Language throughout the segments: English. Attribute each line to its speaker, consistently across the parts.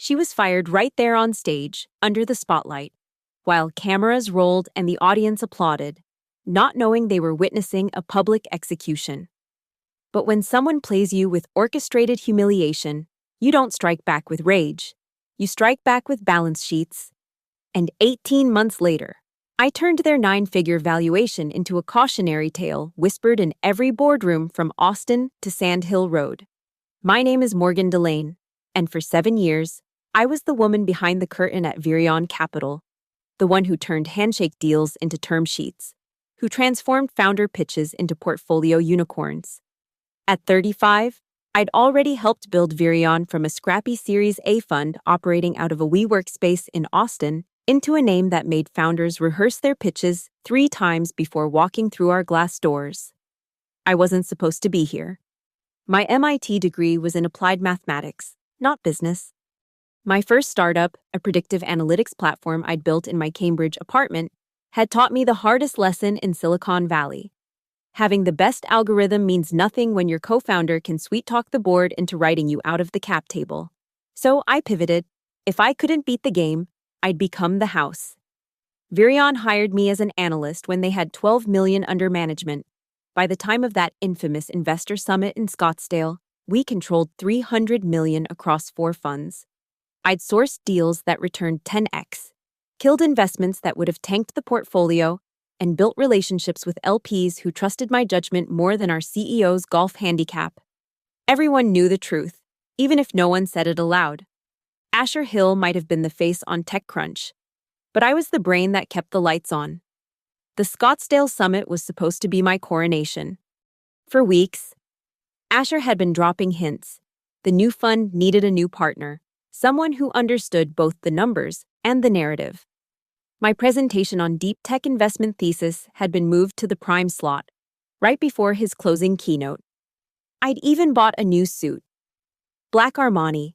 Speaker 1: She was fired right there on stage, under the spotlight, while cameras rolled and the audience applauded, not knowing they were witnessing a public execution. But when someone plays you with orchestrated humiliation, you don't strike back with rage. You strike back with balance sheets. And 18 months later, I turned their 9-figure valuation into a cautionary tale whispered in every boardroom from Austin to Sand Hill Road. My name is Morgan Delane, and for 7 years, I was the woman behind the curtain at Virion Capital, the one who turned handshake deals into term sheets, who transformed founder pitches into portfolio unicorns. At 35, I'd already helped build Virion from a scrappy Series A fund operating out of a WeWork space in Austin into a name that made founders rehearse their pitches 3 times before walking through our glass doors. I wasn't supposed to be here. My MIT degree was in applied mathematics, not business. My first startup, a predictive analytics platform I'd built in my Cambridge apartment, had taught me the hardest lesson in Silicon Valley. Having the best algorithm means nothing when your co-founder can sweet-talk the board into writing you out of the cap table. So I pivoted. If I couldn't beat the game, I'd become the house. Virion hired me as an analyst when they had $12 million under management. By the time of that infamous investor summit in Scottsdale, we controlled $300 million across 4 funds. I'd sourced deals that returned 10x, killed investments that would have tanked the portfolio, and built relationships with LPs who trusted my judgment more than our CEO's golf handicap. Everyone knew the truth, even if no one said it aloud. Asher Hill might have been the face on TechCrunch, but I was the brain that kept the lights on. The Scottsdale Summit was supposed to be my coronation. For weeks, Asher had been dropping hints. The new fund needed a new partner, someone who understood both the numbers and the narrative. My presentation on deep tech investment thesis had been moved to the prime slot, right before his closing keynote. I'd even bought a new suit. Black Armani,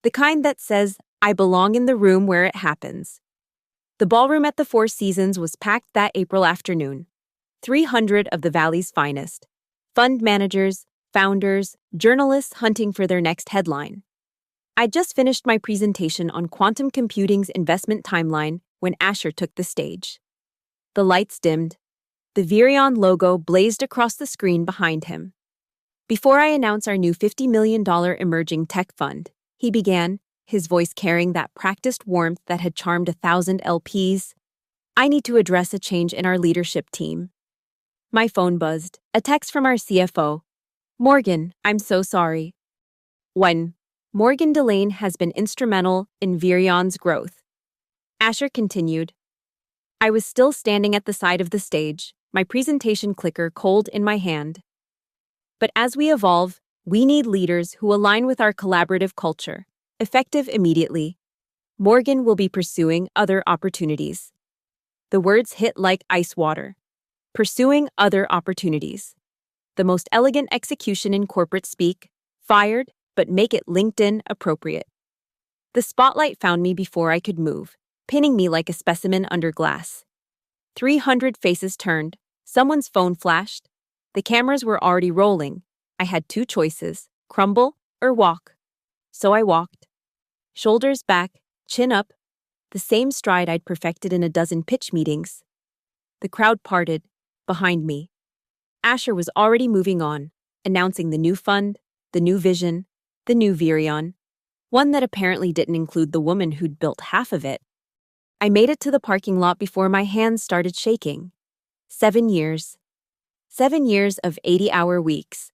Speaker 1: the kind that says, "I belong in the room where it happens." The ballroom at the Four Seasons was packed that April afternoon. 300 of the Valley's finest. Fund managers, founders, journalists hunting for their next headline. I'd just finished my presentation on quantum computing's investment timeline when Asher took the stage. The lights dimmed. The Virion logo blazed across the screen behind him. Before I announce our new $50 million emerging tech fund, he began, his voice carrying that practiced warmth that had charmed 1,000 LPs. I need to address a change in our leadership team. My phone buzzed, a text from our CFO. "Morgan, I'm so sorry." Morgan Delane has been instrumental in Virion's growth. Asher continued. I was still standing at the side of the stage, my presentation clicker cold in my hand. But as we evolve, we need leaders who align with our collaborative culture, effective immediately. Morgan will be pursuing other opportunities. The words hit like ice water. Pursuing other opportunities. The most elegant execution in corporate speak, fired, but make it LinkedIn appropriate. The spotlight found me before I could move, pinning me like a specimen under glass. 300 faces turned, someone's phone flashed. The cameras were already rolling. I had 2 choices, crumble or walk. So I walked. Shoulders back, chin up, the same stride I'd perfected in a dozen pitch meetings. The crowd parted, behind me. Asher was already moving on, announcing the new fund, the new vision, the new Virion, one that apparently didn't include the woman who'd built half of it. I made it to the parking lot before my hands started shaking. 7 years. 7 years of 80-hour weeks.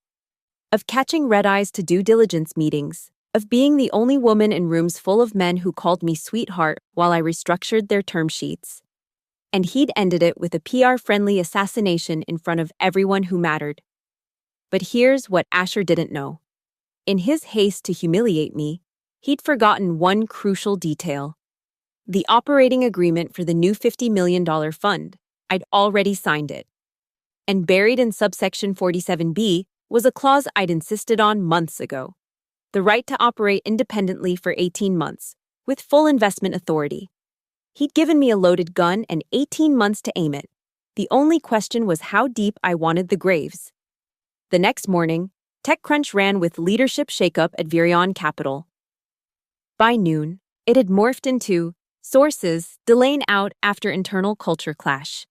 Speaker 1: Of catching red-eyes to due diligence meetings. Of being the only woman in rooms full of men who called me sweetheart while I restructured their term sheets. And he'd ended it with a PR-friendly assassination in front of everyone who mattered. But here's what Asher didn't know. In his haste to humiliate me, he'd forgotten one crucial detail. The operating agreement for the new $50 million fund. I'd already signed it. And buried in subsection 47B was a clause I'd insisted on months ago. The right to operate independently for 18 months, with full investment authority. He'd given me a loaded gun and 18 months to aim it. The only question was how deep I wanted the graves. The next morning, TechCrunch ran with leadership shakeup at Virion Capital. By noon, it had morphed into sources delaying out after internal culture clash.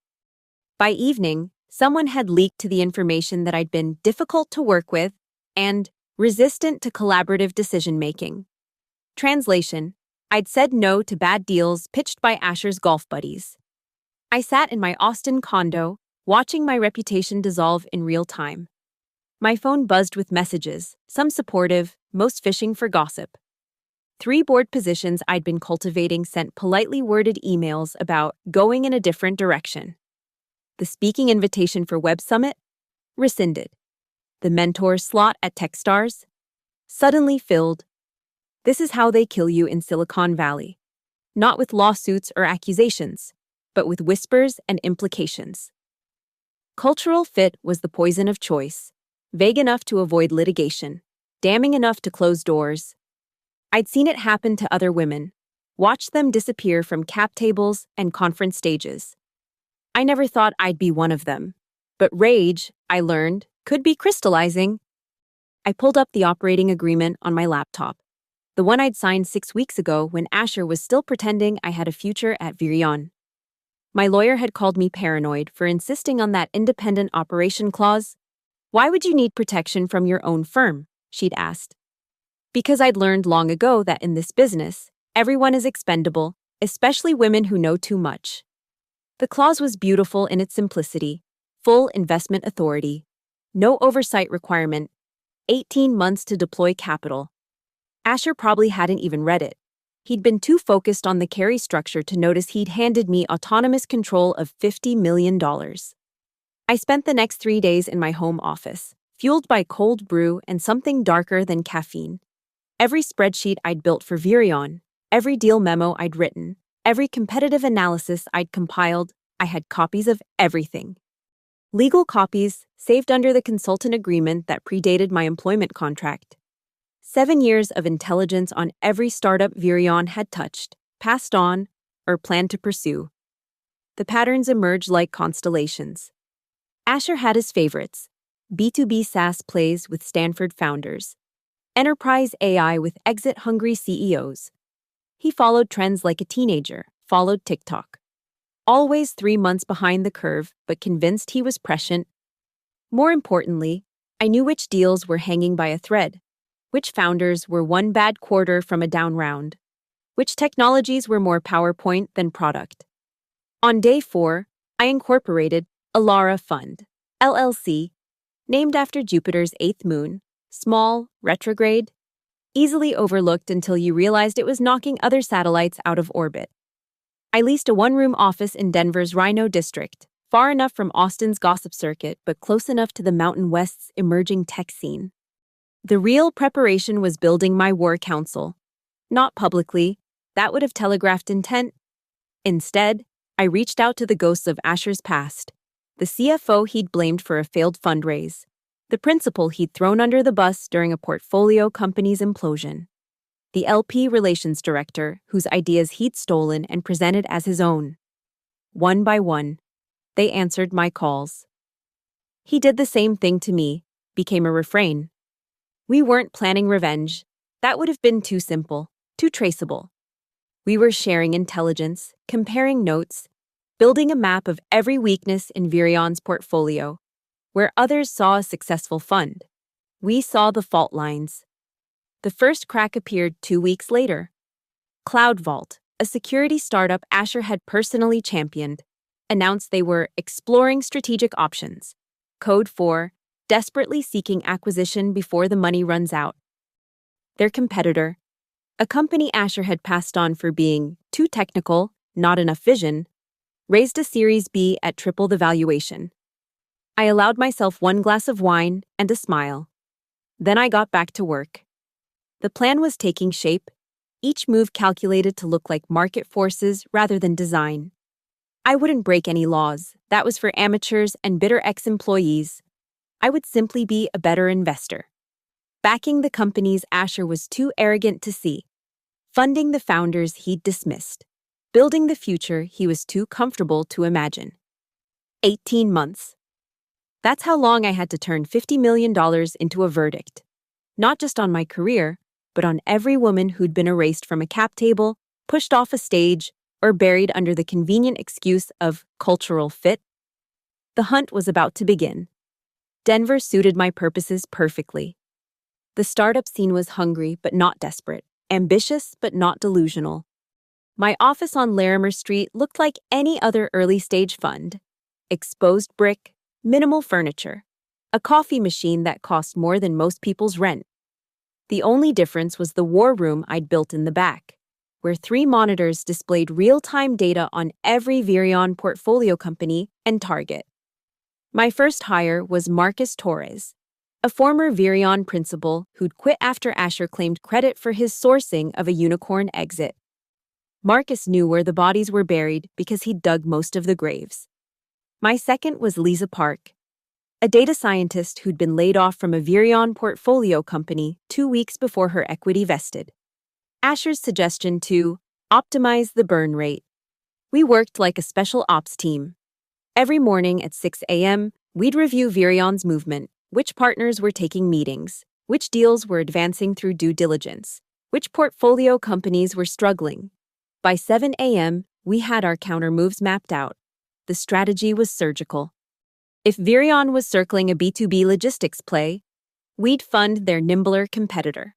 Speaker 1: By evening, someone had leaked to the information that I'd been difficult to work with and resistant to collaborative decision-making. Translation: I'd said no to bad deals pitched by Asher's golf buddies. I sat in my Austin condo, watching my reputation dissolve in real time. My phone buzzed with messages, some supportive, most fishing for gossip. 3 board positions I'd been cultivating sent politely worded emails about going in a different direction. The speaking invitation for Web Summit? Rescinded. The mentor slot at Techstars? Suddenly filled. This is how they kill you in Silicon Valley. Not with lawsuits or accusations, but with whispers and implications. Cultural fit was the poison of choice, vague enough to avoid litigation, damning enough to close doors. I'd seen it happen to other women, watched them disappear from cap tables and conference stages. I never thought I'd be one of them, but rage, I learned, could be crystallizing. I pulled up the operating agreement on my laptop, the one I'd signed 6 weeks ago when Asher was still pretending I had a future at Virion. My lawyer had called me paranoid for insisting on that independent operation clause. Why would you need protection from your own firm? She'd asked. Because I'd learned long ago that in this business, everyone is expendable, especially women who know too much. The clause was beautiful in its simplicity: full investment authority, no oversight requirement, 18 months to deploy capital. Asher probably hadn't even read it. He'd been too focused on the carry structure to notice he'd handed me autonomous control of $50 million. I spent the next 3 days in my home office, fueled by cold brew and something darker than caffeine. Every spreadsheet I'd built for Virion, every deal memo I'd written, every competitive analysis I'd compiled, I had copies of everything. Legal copies, saved under the consultant agreement that predated my employment contract. 7 years of intelligence on every startup Virion had touched, passed on, or planned to pursue. The patterns emerged like constellations. Asher had his favorites: B2B SaaS plays with Stanford founders, enterprise AI with exit-hungry CEOs. He followed trends like a teenager, followed TikTok. Always 3 months behind the curve, but convinced he was prescient. More importantly, I knew which deals were hanging by a thread, which founders were one bad quarter from a down round, which technologies were more PowerPoint than product. On day 4, I incorporated Alara Fund, LLC, named after Jupiter's 8th moon, small, retrograde, easily overlooked until you realized it was knocking other satellites out of orbit. I leased a one-room office in Denver's Rhino district, far enough from Austin's gossip circuit but close enough to the Mountain West's emerging tech scene. The real preparation was building my war council. Not publicly, that would have telegraphed intent. Instead, I reached out to the ghosts of Asher's past, the CFO he'd blamed for a failed fundraise, the principal he'd thrown under the bus during a portfolio company's implosion, the LP relations director whose ideas he'd stolen and presented as his own. One by one, they answered my calls. He did the same thing to me, became a refrain. We weren't planning revenge. That would have been too simple, too traceable. We were sharing intelligence, comparing notes, building a map of every weakness in Virion's portfolio. Where others saw a successful fund, we saw the fault lines. The first crack appeared 2 weeks later. Cloud Vault, a security startup Asher had personally championed, announced they were exploring strategic options, code for desperately seeking acquisition before the money runs out. Their competitor, a company Asher had passed on for being too technical, not enough vision, raised a Series B at triple the valuation. I allowed myself 1 glass of wine and a smile. Then I got back to work. The plan was taking shape, each move calculated to look like market forces rather than design. I wouldn't break any laws. That was for amateurs and bitter ex-employees. I would simply be a better investor. Backing the companies Asher was too arrogant to see. Funding the founders he'd dismissed. Building the future he was too comfortable to imagine. 18 months. That's how long I had to turn $50 million into a verdict. Not just on my career, but on every woman who'd been erased from a cap table, pushed off a stage, or buried under the convenient excuse of cultural fit. The hunt was about to begin. Denver suited my purposes perfectly. The startup scene was hungry but not desperate, ambitious but not delusional. My office on Larimer Street looked like any other early-stage fund. Exposed brick, minimal furniture, a coffee machine that cost more than most people's rent. The only difference was the war room I'd built in the back, where 3 monitors displayed real-time data on every Virion portfolio company and target. My first hire was Marcus Torres, a former Virion principal who'd quit after Asher claimed credit for his sourcing of a unicorn exit. Marcus knew where the bodies were buried because he'd dug most of the graves. My second was Lisa Park, a data scientist who'd been laid off from a Virion portfolio company 2 weeks before her equity vested. Asher's suggestion to optimize the burn rate. We worked like a special ops team. Every morning at 6 a.m., we'd review Virion's movement, which partners were taking meetings, which deals were advancing through due diligence, which portfolio companies were struggling. By 7 a.m., we had our counter moves mapped out. The strategy was surgical. If Virion was circling a B2B logistics play, we'd fund their nimbler competitor.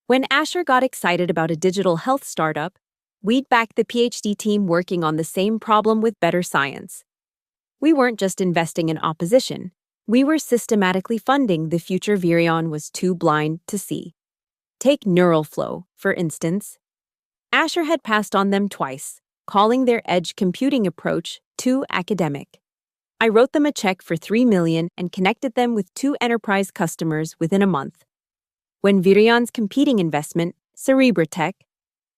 Speaker 1: When Asher got excited about a digital health startup, we'd back the PhD team working on the same problem with better science. We weren't just investing in opposition. We were systematically funding the future Virion was too blind to see. Take neural flow, for instance. Asher had passed on them twice, calling their edge computing approach too academic. I wrote them a check for $3 million and connected them with 2 enterprise customers within a month. When Virion's competing investment, Cerebratech,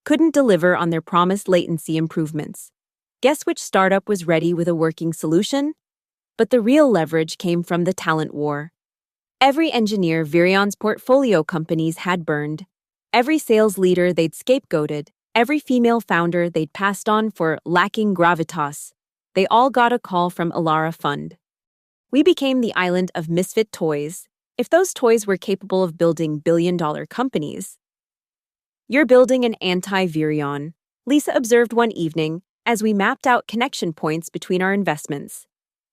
Speaker 1: couldn't deliver on their promised latency improvements, guess which startup was ready with a working solution? But the real leverage came from the talent war. Every engineer Virion's portfolio companies had burned, every sales leader they'd scapegoated, every female founder they'd passed on for lacking gravitas, they all got a call from Elara Fund. We became the island of misfit toys, if those toys were capable of building billion-dollar companies. You're building an anti-Virion, Lisa observed one evening as we mapped out connection points between our investments.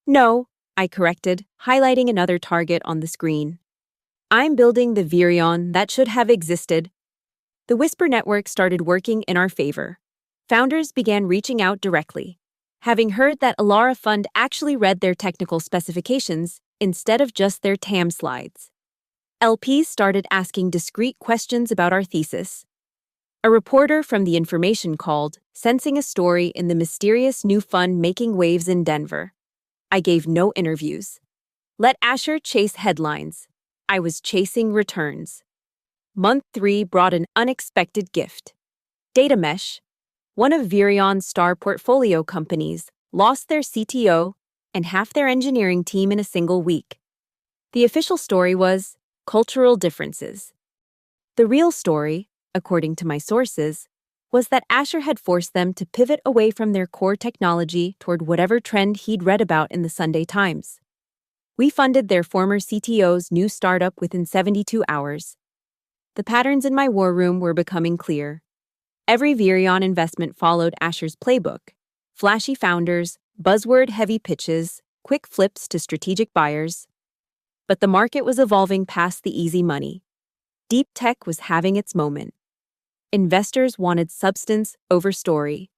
Speaker 1: No, I corrected, highlighting another target on the screen. I'm building the Virion that should have existed. The Whisper network started working in our favor. Founders began reaching out directly, having heard that Elara Fund actually read their technical specifications instead of just their TAM slides. LPs started asking discreet questions about our thesis. A reporter from The Information called, sensing a story in the mysterious new fund making waves in Denver. I gave no interviews. Let Asher chase headlines. I was chasing returns. Month 3 brought an unexpected gift. Data Mesh, one of Virion's star portfolio companies, lost their CTO and half their engineering team in a single week. The official story was cultural differences. The real story, according to my sources, was that Asher had forced them to pivot away from their core technology toward whatever trend he'd read about in the Sunday Times. We funded their former CTO's new startup within 72 hours. The patterns in my war room were becoming clear. Every Virion investment followed Asher's playbook: flashy founders, buzzword-heavy pitches, quick flips to strategic buyers. But the market was evolving past the easy money. Deep tech was having its moment. Investors wanted substance over story.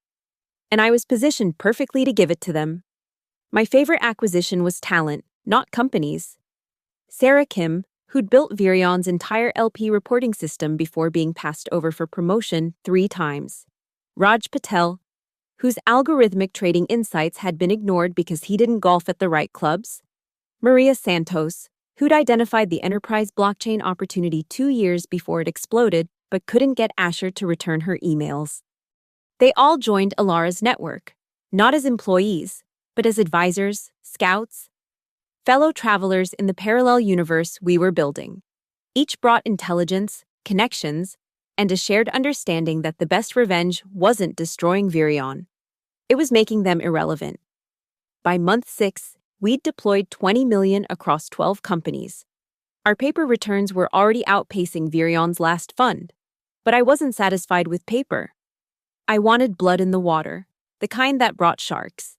Speaker 1: And I was positioned perfectly to give it to them. My favorite acquisition was talent, not companies. Sarah Kim, who'd built Virion's entire LP reporting system before being passed over for promotion 3 times. Raj Patel, whose algorithmic trading insights had been ignored because he didn't golf at the right clubs. Maria Santos, who'd identified the enterprise blockchain opportunity 2 years before it exploded but couldn't get Asher to return her emails. They all joined Elara's network, not as employees, but as advisors, scouts, fellow travelers in the parallel universe we were building. Each brought intelligence, connections, and a shared understanding that the best revenge wasn't destroying Virion. It was making them irrelevant. By month 6, we'd deployed $20 million across 12 companies. Our paper returns were already outpacing Virion's last fund. But I wasn't satisfied with paper. I wanted blood in the water, the kind that brought sharks.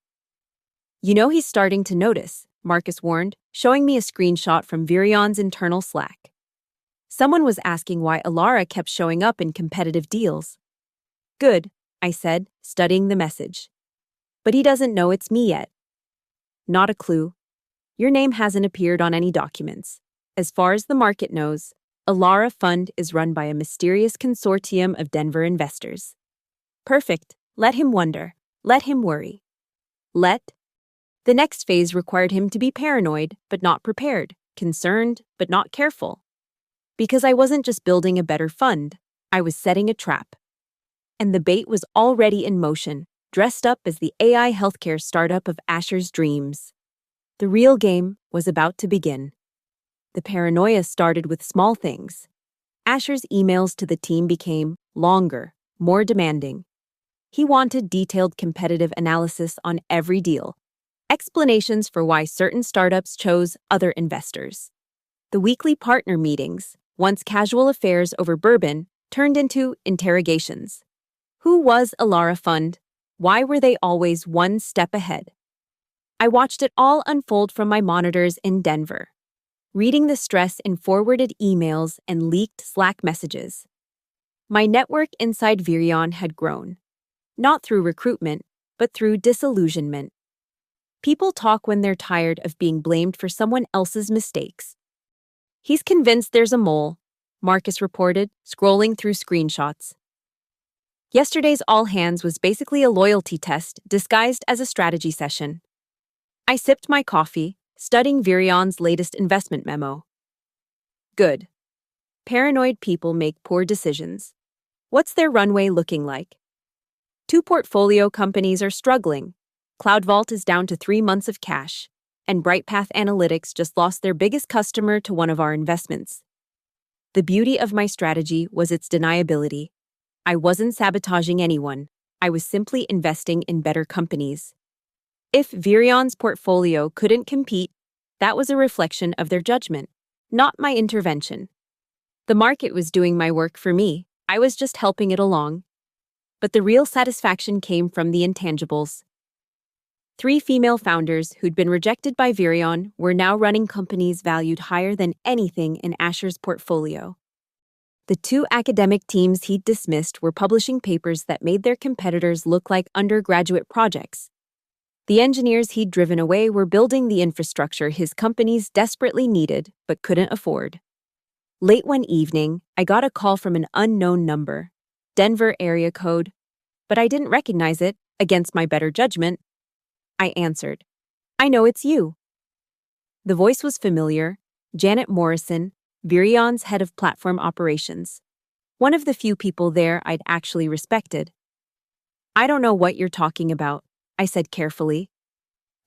Speaker 1: You know he's starting to notice, Marcus warned, showing me a screenshot from Virion's internal Slack. Someone was asking why Alara kept showing up in competitive deals. Good, I said, studying the message. But he doesn't know it's me yet. Not a clue. Your name hasn't appeared on any documents. As far as the market knows, Alara Fund is run by a mysterious consortium of Denver investors. Perfect. Let him wonder. Let him worry. The next phase required him to be paranoid, but not prepared, concerned, but not careful. Because I wasn't just building a better fund, I was setting a trap. And the bait was already in motion, dressed up as the AI healthcare startup of Asher's dreams. The real game was about to begin. The paranoia started with small things. Asher's emails to the team became longer, more demanding. He wanted detailed competitive analysis on every deal, explanations for why certain startups chose other investors. The weekly partner meetings, once casual affairs over bourbon, turned into interrogations. Who was Alara Fund? Why were they always one step ahead? I watched it all unfold from my monitors in Denver, reading the stress in forwarded emails and leaked Slack messages. My network inside Virion had grown, not through recruitment, but through disillusionment. People talk when they're tired of being blamed for someone else's mistakes. He's convinced there's a mole, Marcus reported, scrolling through screenshots. Yesterday's all hands was basically a loyalty test disguised as a strategy session. I sipped my coffee, studying Virion's latest investment memo. Good. Paranoid people make poor decisions. What's their runway looking like? 2 portfolio companies are struggling. CloudVault is down to 3 months of cash, and BrightPath Analytics just lost their biggest customer to one of our investments. The beauty of my strategy was its deniability. I wasn't sabotaging anyone. I was simply investing in better companies. If Virion's portfolio couldn't compete, that was a reflection of their judgment, not my intervention. The market was doing my work for me. I was just helping it along. But the real satisfaction came from the intangibles. 3 female founders who'd been rejected by Virion were now running companies valued higher than anything in Asher's portfolio. The 2 academic teams he'd dismissed were publishing papers that made their competitors look like undergraduate projects. The engineers he'd driven away were building the infrastructure his companies desperately needed but couldn't afford. Late one evening, I got a call from an unknown number, Denver area code, but I didn't recognize it against my better judgment. I answered. I know it's you. The voice was familiar, Janet Morrison, Virion's head of platform operations. One of the few people there I'd actually respected. I don't know what you're talking about, I said carefully.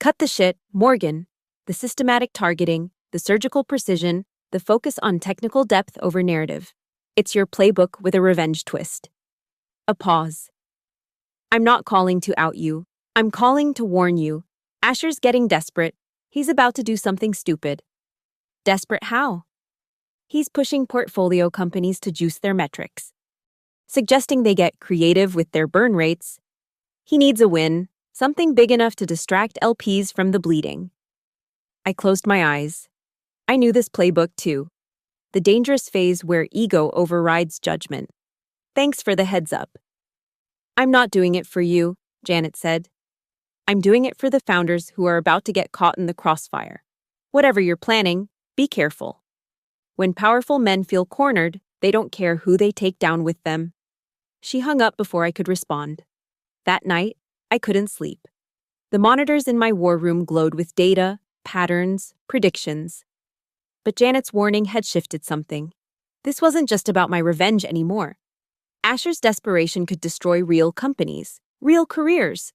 Speaker 1: Cut the shit, Morgan. The systematic targeting, the surgical precision, the focus on technical depth over narrative. It's your playbook with a revenge twist. A pause. I'm not calling to out you. I'm calling to warn you. Asher's getting desperate. He's about to do something stupid. Desperate how? He's pushing portfolio companies to juice their metrics, suggesting they get creative with their burn rates. He needs a win, something big enough to distract LPs from the bleeding. I closed my eyes. I knew this playbook too. The dangerous phase where ego overrides judgment. Thanks for the heads up. I'm not doing it for you, Janet said. I'm doing it for the founders who are about to get caught in the crossfire. Whatever you're planning, be careful. When powerful men feel cornered, they don't care who they take down with them. She hung up before I could respond. That night, I couldn't sleep. The monitors in my war room glowed with data, patterns, predictions. But Janet's warning had shifted something. This wasn't just about my revenge anymore. Asher's desperation could destroy real companies, real careers.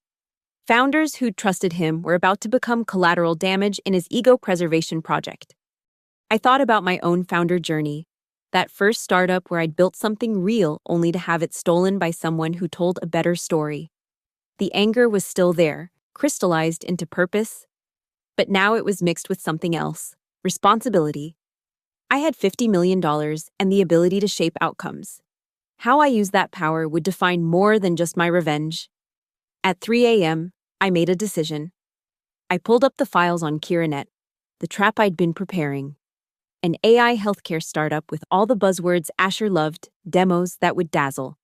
Speaker 1: Founders who'd trusted him were about to become collateral damage in his ego preservation project. I thought about my own founder journey, that first startup where I'd built something real only to have it stolen by someone who told a better story. The anger was still there, crystallized into purpose, but now it was mixed with something else, responsibility. I had $50 million and the ability to shape outcomes. How I used that power would define more than just my revenge. At 3 a.m., I made a decision. I pulled up the files on Kiranet, the trap I'd been preparing. An AI healthcare startup with all the buzzwords Asher loved, demos that would dazzle,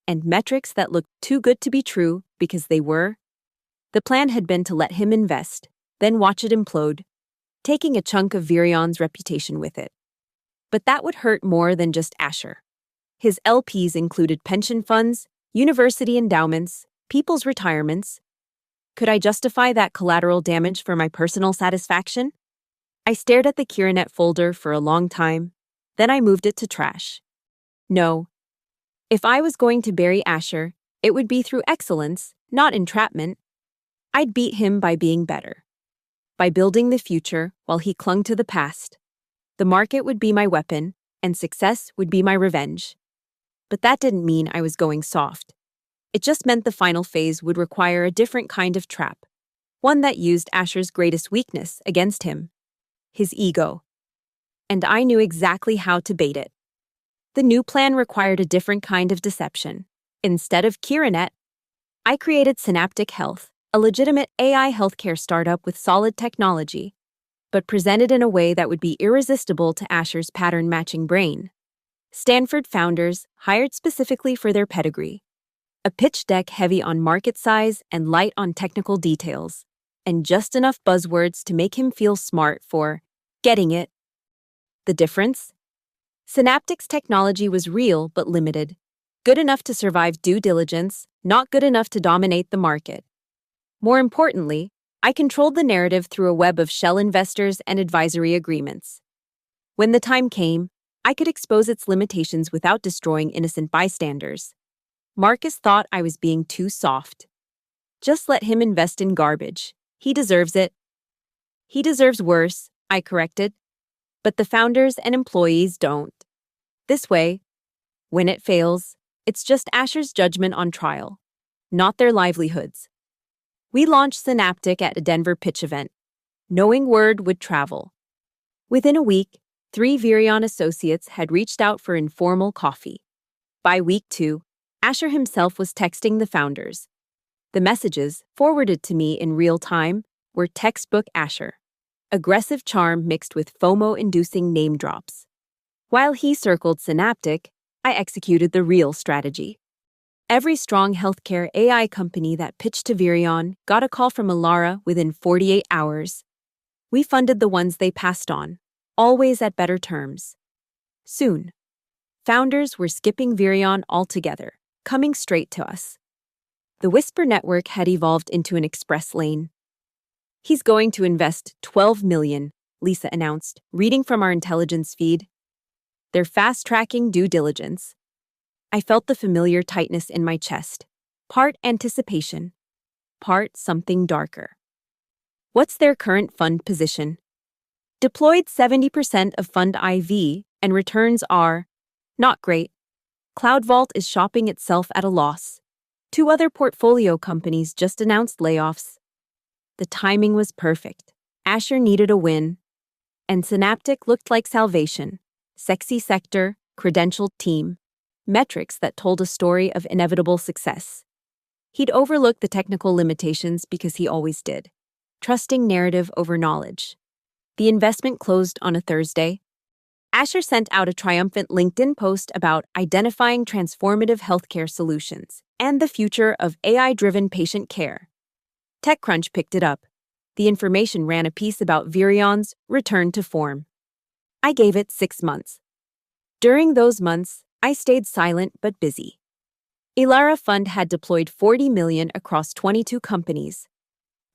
Speaker 1: and metrics that looked too good to be true because they were. The plan had been to let him invest, then watch it implode, taking a chunk of Virion's reputation with it. But that would hurt more than just Asher. His LPs included pension funds, university endowments, people's retirements. Could I justify that collateral damage for my personal satisfaction? I stared at the Kiranet folder for a long time, then I moved it to trash. No. If I was going to bury Asher, it would be through excellence, not entrapment. I'd beat him by being better. By building the future while he clung to the past. The market would be my weapon, and success would be my revenge. But that didn't mean I was going soft. It just meant the final phase would require a different kind of trap, one that used Asher's greatest weakness against him. His ego. And I knew exactly how to bait it. The new plan required a different kind of deception. Instead of Kiranet, I created Synaptic Health, a legitimate AI healthcare startup with solid technology, but presented in a way that would be irresistible to Asher's pattern-matching brain. Stanford founders hired specifically for their pedigree. A pitch deck heavy on market size and light on technical details, and just enough buzzwords to make him feel smart for getting it. The difference? Synaptic's technology was real but limited. Good enough to survive due diligence, not good enough to dominate the market. More importantly, I controlled the narrative through a web of shell investors and advisory agreements. When the time came, I could expose its limitations without destroying innocent bystanders. Marcus thought I was being too soft. Just let him invest in garbage. He deserves it. He deserves worse, I corrected. But the founders and employees don't. This way, when it fails, it's just Asher's judgment on trial, not their livelihoods. We launched Synaptic at a Denver pitch event, knowing word would travel. Within a week, 3 Virion associates had reached out for informal coffee. By week 2, Asher himself was texting the founders. The messages, forwarded to me in real time, were textbook Asher. Aggressive charm mixed with FOMO-inducing name drops. While he circled Synaptic, I executed the real strategy. Every strong healthcare AI company that pitched to Virion got a call from Alara within 48 hours. We funded the ones they passed on, always at better terms. Soon, founders were skipping Virion altogether, coming straight to us. The Whisper network had evolved into an express lane. He's going to invest $12 million, Lisa announced, reading from our intelligence feed. They're fast-tracking due diligence. I felt the familiar tightness in my chest, part anticipation, part something darker. What's their current fund position? Deployed 70% of Fund IV, and returns are not great. CloudVault is shopping itself at a loss. 2 other portfolio companies just announced layoffs. The timing was perfect. Asher needed a win, and Synaptic looked like salvation. Sexy sector, credentialed team, metrics that told a story of inevitable success. He'd overlooked the technical limitations because he always did, trusting narrative over knowledge. The investment closed on a Thursday. Asher sent out a triumphant LinkedIn post about identifying transformative healthcare solutions and the future of AI-driven patient care. TechCrunch picked it up. The information ran a piece about Virion's return to form. I gave it 6 months. During those months, I stayed silent but busy. Elara Fund had deployed $40 million across 22 companies.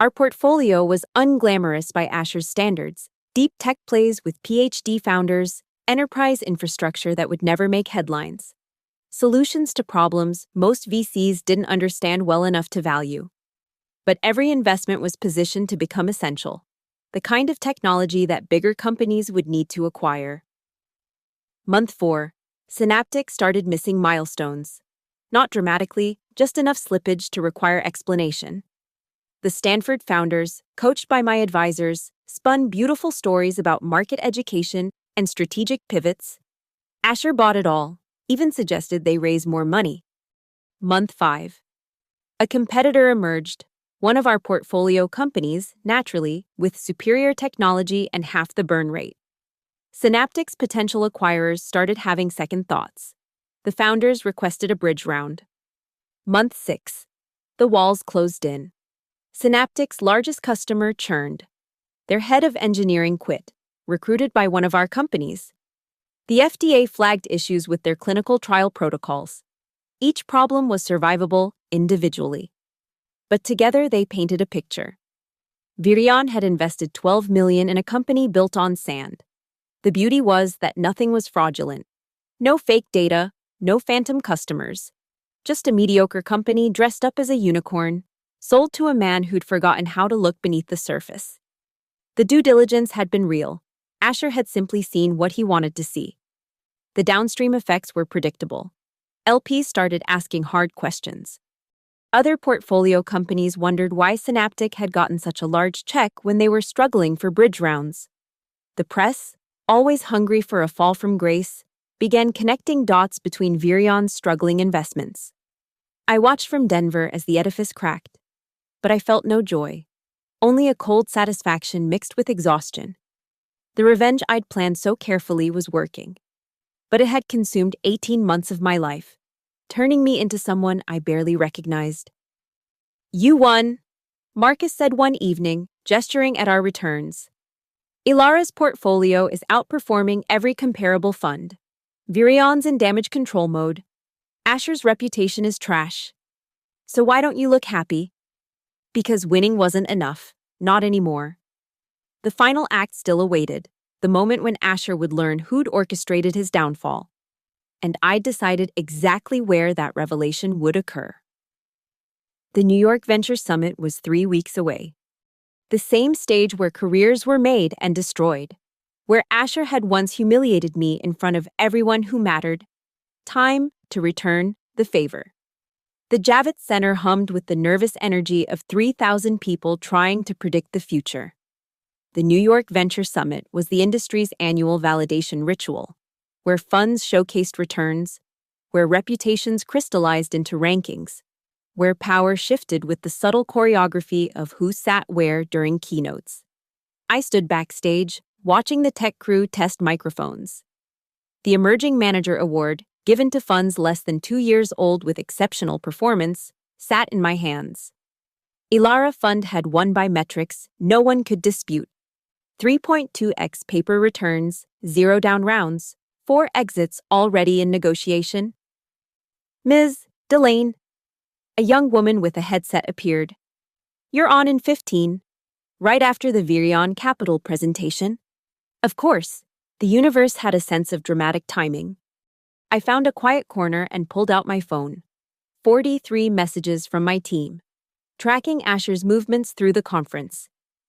Speaker 1: Our portfolio was unglamorous by Asher's standards, deep tech plays with PhD founders, enterprise infrastructure that would never make headlines. Solutions to problems most VCs didn't understand well enough to value. But every investment was positioned to become essential, the kind of technology that bigger companies would need to acquire. Month 4, Synaptic started missing milestones. Not dramatically, just enough slippage to require explanation. The Stanford founders, coached by my advisors, spun beautiful stories about market education and strategic pivots, Asher bought it all, even suggested they raise more money. Month 5. A competitor emerged, one of our portfolio companies, naturally, with superior technology and half the burn rate. Synaptic's potential acquirers started having second thoughts. The founders requested a bridge round. Month 6. The walls closed in. Synaptic's largest customer churned. Their head of engineering quit, recruited by one of our companies. The FDA flagged issues with their clinical trial protocols. Each problem was survivable individually. But together they painted a picture. Virion had invested $12 million in a company built on sand. The beauty was that nothing was fraudulent. No fake data, no phantom customers. Just a mediocre company dressed up as a unicorn, sold to a man who'd forgotten how to look beneath the surface. The due diligence had been real. Asher had simply seen what he wanted to see. The downstream effects were predictable. LPs started asking hard questions. Other portfolio companies wondered why Synaptic had gotten such a large check when they were struggling for bridge rounds. The press, always hungry for a fall from grace, began connecting dots between Virion's struggling investments. I watched from Denver as the edifice cracked, but I felt no joy, only a cold satisfaction mixed with exhaustion. The revenge I'd planned so carefully was working, but it had consumed 18 months of my life, turning me into someone I barely recognized. "You won," Marcus said one evening, gesturing at our returns. Ilara's portfolio is outperforming every comparable fund. Virion's in damage control mode. Asher's reputation is trash. So why don't you look happy? Because winning wasn't enough. Not anymore. The final act still awaited, the moment when Asher would learn who'd orchestrated his downfall. And I'd decided exactly where that revelation would occur. The New York Venture Summit was 3 weeks away. The same stage where careers were made and destroyed, where Asher had once humiliated me in front of everyone who mattered. Time to return the favor. The Javits Center hummed with the nervous energy of 3,000 people trying to predict the future. The New York Venture Summit was the industry's annual validation ritual, where funds showcased returns, where reputations crystallized into rankings, where power shifted with the subtle choreography of who sat where during keynotes. I stood backstage, watching the tech crew test microphones. The Emerging Manager Award, given to funds less than 2 years old with exceptional performance, sat in my hands. Ilara Fund had won by metrics no one could dispute. 3.2x paper returns, 0 down rounds, 4 exits already in negotiation. "Ms. Delane," a young woman with a headset appeared. "You're on in 15, right after the Virion Capital presentation." Of course, the universe had a sense of dramatic timing. I found a quiet corner and pulled out my phone. 43 messages from my team, tracking Asher's movements through the conference.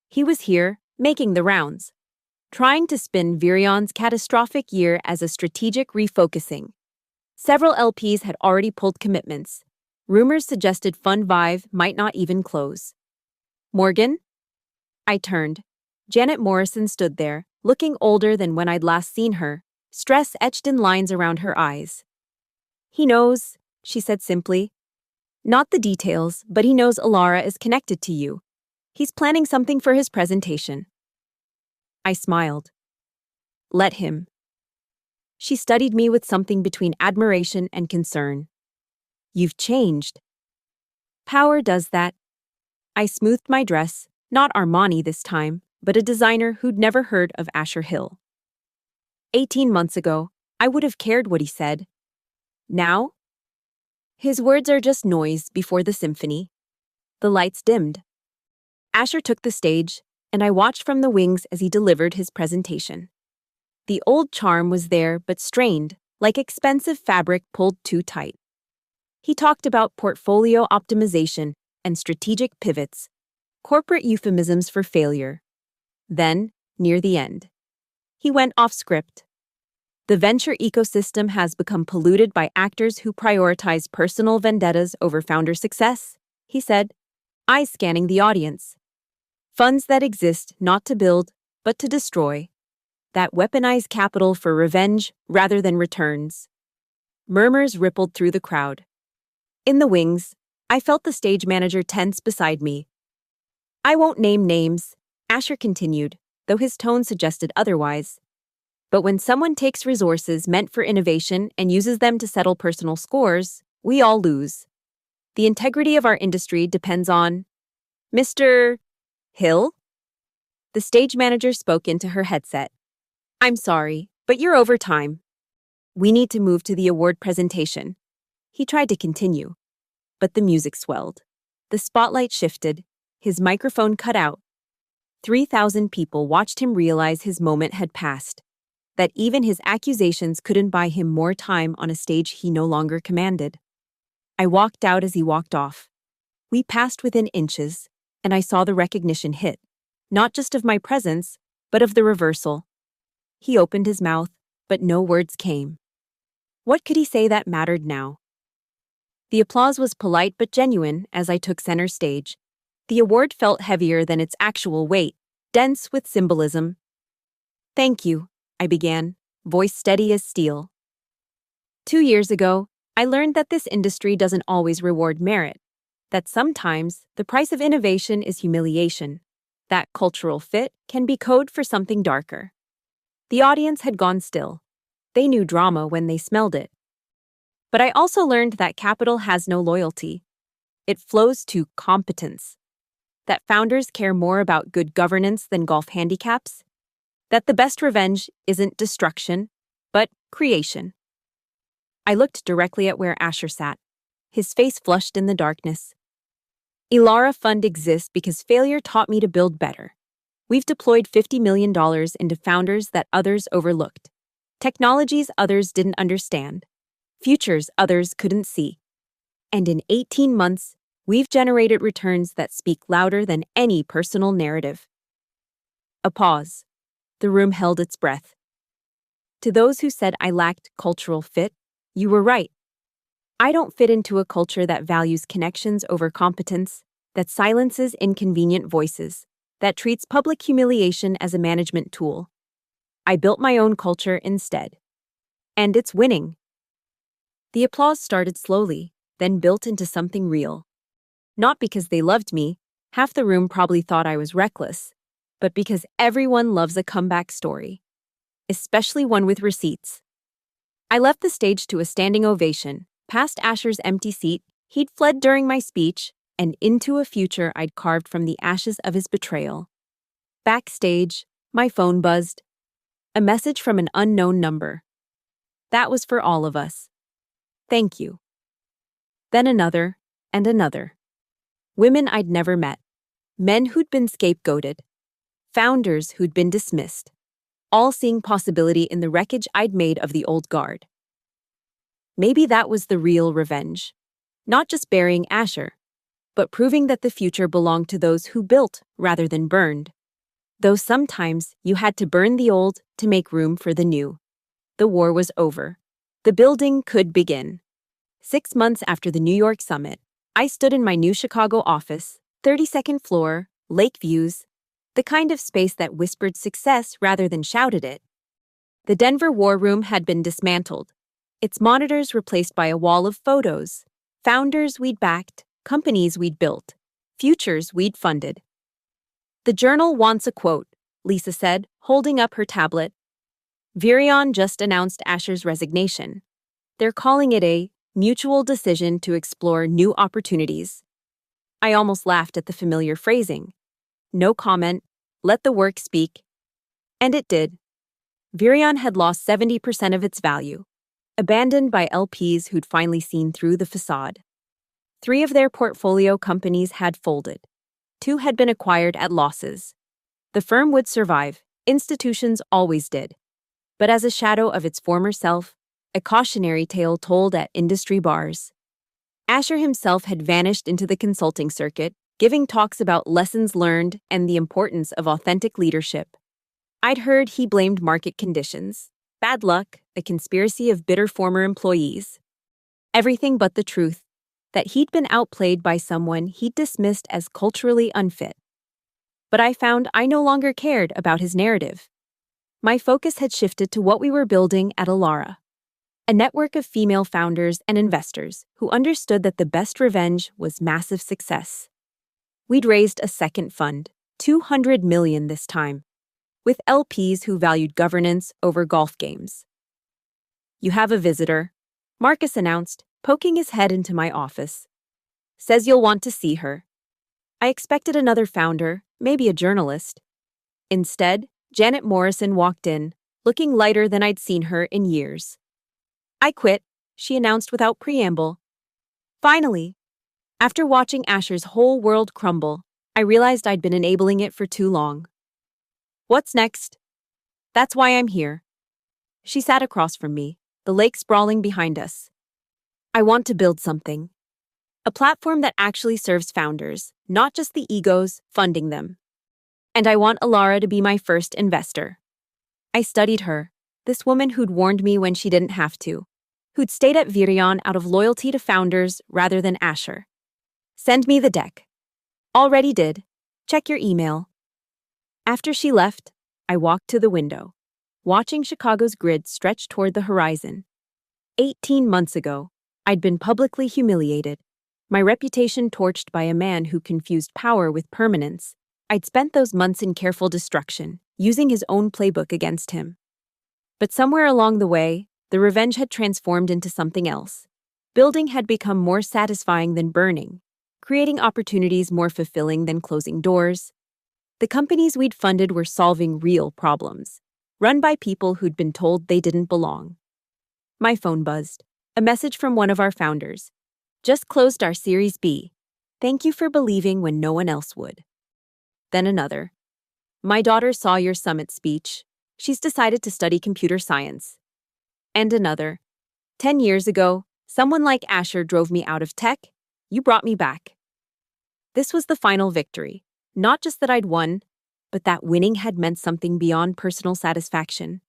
Speaker 1: He was here, making the rounds, trying to spin Virion's catastrophic year as a strategic refocusing. Several LPs had already pulled commitments. Rumors suggested Fund 5 might not even close. "Morgan?" I turned. Janet Morrison stood there, looking older than when I'd last seen her, stress etched in lines around her eyes. "He knows," she said simply. "Not the details, but he knows Ilara is connected to you. He's planning something for his presentation." I smiled. "Let him." She studied me with something between admiration and concern. "You've changed." "Power does that." I smoothed my dress, not Armani this time, but a designer who'd never heard of Asher Hill. 18 months ago, I would have cared what he said. Now? His words are just noise before the symphony. The lights dimmed. Asher took the stage, and I watched from the wings as he delivered his presentation. The old charm was there but strained, like expensive fabric pulled too tight. He talked about portfolio optimization and strategic pivots, corporate euphemisms for failure. Then, near the end, he went off script. The venture ecosystem has become polluted by actors who prioritize personal vendettas over founder success, he said, eyes scanning the audience. Funds that exist not to build, but to destroy. that weaponized capital for revenge rather than returns. Murmurs rippled through the crowd. In the wings, I felt the stage manager tense beside me. I won't name names, Asher continued, though his tone suggested otherwise. But when someone takes resources meant for innovation and uses them to settle personal scores, we all lose. The integrity of our industry depends on Mr. Hill? The stage manager spoke into her headset. I'm sorry, but you're over time. We need to move to the award presentation. He tried to continue, but the music swelled. The spotlight shifted. His microphone cut out. 3,000 people watched him realize his moment had passed, that even his accusations couldn't buy him more time on a stage he no longer commanded. I walked out as he walked off. We passed within inches, and I saw the recognition hit, not just of my presence, but of the reversal. He opened his mouth, but no words came. What could he say that mattered now? The applause was polite but genuine as I took center stage. The award felt heavier than its actual weight, dense with symbolism. Thank you, I began, voice steady as steel. 2 years ago, I learned that this industry doesn't always reward merit, that sometimes the price of innovation is humiliation, that cultural fit can be code for something darker. The audience had gone still. They knew drama when they smelled it. But I also learned that capital has no loyalty. It flows to competence. That founders care more about good governance than golf handicaps. That the best revenge isn't destruction, but creation. I looked directly at where Asher sat. His face flushed in the darkness. Elara Fund exists because failure taught me to build better. We've deployed $50 million into founders that others overlooked, technologies others didn't understand, futures others couldn't see. And in 18 months, we've generated returns that speak louder than any personal narrative. A pause. The room held its breath. To those who said I lacked cultural fit, you were right. I don't fit into a culture that values connections over competence, that silences inconvenient voices, that treats public humiliation as a management tool. I built my own culture instead. And it's winning. The applause started slowly, then built into something real. Not because they loved me, half the room probably thought I was reckless, but because everyone loves a comeback story, especially one with receipts. I left the stage to a standing ovation, past Asher's empty seat he'd fled during my speech, and into a future I'd carved from the ashes of his betrayal. Backstage, my phone buzzed. A message from an unknown number. That was for all of us. Thank you. Then another, and another. Women I'd never met. Men who'd been scapegoated. Founders who'd been dismissed. All seeing possibility in the wreckage I'd made of the old guard. Maybe that was the real revenge. Not just burying Asher, but proving that the future belonged to those who built rather than burned. Though sometimes you had to burn the old to make room for the new. The war was over. The building could begin. 6 months after the New York summit, I stood in my new Chicago office, 32nd floor, lake views, the kind of space that whispered success rather than shouted it. The Denver war room had been dismantled, its monitors replaced by a wall of photos, founders we'd backed, companies we'd built, futures we'd funded. The Journal wants a quote, Lisa said, holding up her tablet. Virion just announced Asher's resignation. They're calling it a mutual decision to explore new opportunities. I almost laughed at the familiar phrasing. No comment, let the work speak. And it did. Virion had lost 70% of its value, abandoned by LPs who'd finally seen through the facade. 3 of their portfolio companies had folded. 2 had been acquired at losses. The firm would survive, institutions always did. But as a shadow of its former self, a cautionary tale told at industry bars. Asher himself had vanished into the consulting circuit, giving talks about lessons learned and the importance of authentic leadership. I'd heard he blamed market conditions, bad luck, a conspiracy of bitter former employees. Everything but the truth, that he'd been outplayed by someone he'd dismissed as culturally unfit. But I found I no longer cared about his narrative. My focus had shifted to what we were building at Alara, a network of female founders and investors who understood that the best revenge was massive success. We'd raised a second fund, $200 million this time, with LPs who valued governance over golf games. "You have a visitor," Marcus announced, poking his head into my office. "Says you'll want to see her." I expected another founder, maybe a journalist. Instead, Janet Morrison walked in, looking lighter than I'd seen her in years. "I quit," she announced without preamble. Finally, after watching Asher's whole world crumble, I realized I'd been enabling it for too long. "What's next?" "That's why I'm here." She sat across from me, the lake sprawling behind us. "I want to build something. A platform that actually serves founders, not just the egos funding them. And I want Alara to be my first investor." I studied her, this woman who'd warned me when she didn't have to, who'd stayed at Virion out of loyalty to founders rather than Asher. "Send me the deck." "Already did. Check your email." After she left, I walked to the window, watching Chicago's grid stretch toward the horizon. 18 months ago, I'd been publicly humiliated, my reputation torched by a man who confused power with permanence. I'd spent those months in careful destruction, using his own playbook against him. But somewhere along the way, the revenge had transformed into something else. Building had become more satisfying than burning, creating opportunities more fulfilling than closing doors. The companies we'd funded were solving real problems, run by people who'd been told they didn't belong. My phone buzzed. A message from one of our founders. "Just closed our Series B. Thank you for believing when no one else would." Then another. "My daughter saw your summit speech. She's decided to study computer science." And another. 10 years ago, someone like Asher drove me out of tech. You brought me back." This was the final victory. Not just that I'd won, but that winning had meant something beyond personal satisfaction.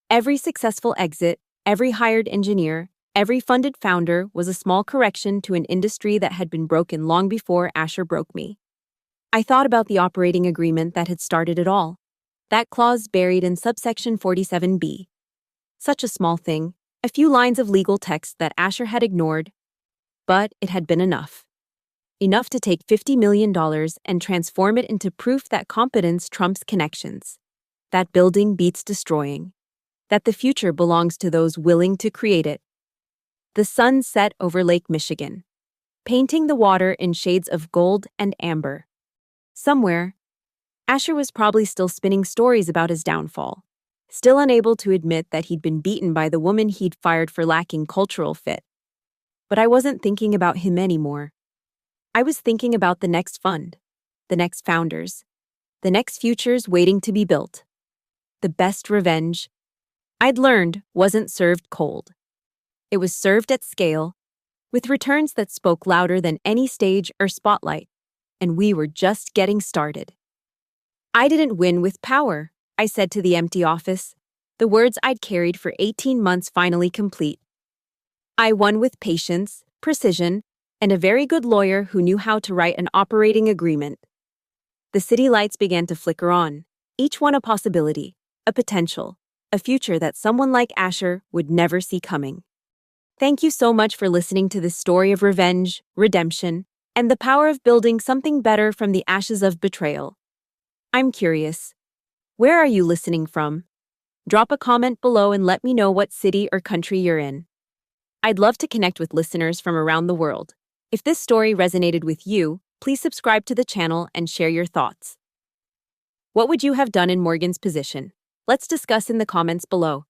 Speaker 1: Every successful exit, every hired engineer, every funded founder was a small correction to an industry that had been broken long before Asher broke me. I thought about the operating agreement that had started it all. That clause buried in subsection 47B. Such a small thing, a few lines of legal text that Asher had ignored, but it had been enough. Enough to take $50 million and transform it into proof that competence trumps connections, that building beats destroying, that the future belongs to those willing to create it. The sun set over Lake Michigan, painting the water in shades of gold and amber. Somewhere, Asher was probably still spinning stories about his downfall, still unable to admit that he'd been beaten by the woman he'd fired for lacking cultural fit. But I wasn't thinking about him anymore. I was thinking about the next fund, the next founders, the next futures waiting to be built. The best revenge, I'd learned, wasn't served cold. It was served at scale, with returns that spoke louder than any stage or spotlight, and we were just getting started. "I didn't win with power," I said to the empty office, the words I'd carried for 18 months finally complete. "I won with patience, precision, and a very good lawyer who knew how to write an operating agreement." The city lights began to flicker on, each one a possibility, a potential, a future that someone like Asher would never see coming. Thank you so much for listening to this story of revenge, redemption, and the power of building something better from the ashes of betrayal. I'm curious, where are you listening from? Drop a comment below and let me know what city or country you're in. I'd love to connect with listeners from around the world. If this story resonated with you, please subscribe to the channel and share your thoughts. What would you have done in Morgan's position? Let's discuss in the comments below.